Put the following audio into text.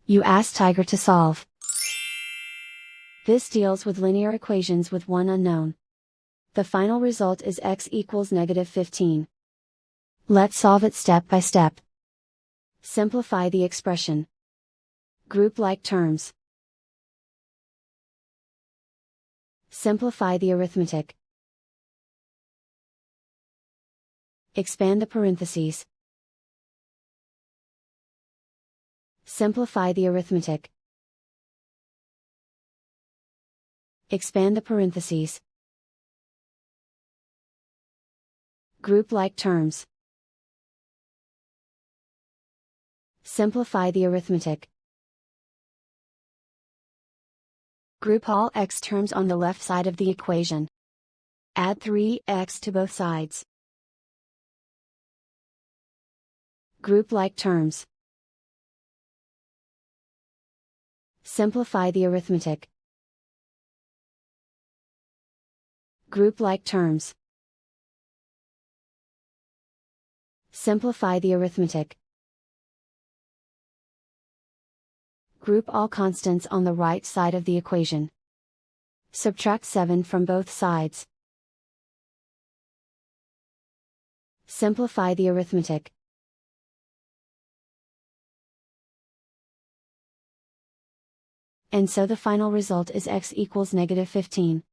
You ask Tiger to solve. This deals with linear equations with one unknown. The final result is x equals -15. Let's solve it step by step. Simplify the expression. Group like terms. Simplify the arithmetic. Expand the parentheses. Simplify the arithmetic. Expand the parentheses. Group like terms. Simplify the arithmetic. Group all x terms on the left side of the equation. Add 3x to both sides. Group like terms. Simplify the arithmetic. Group like terms. Simplify the arithmetic. Group all constants on the right side of the equation. Subtract 7 from both sides. Simplify the arithmetic. And so the final result is x equals -15.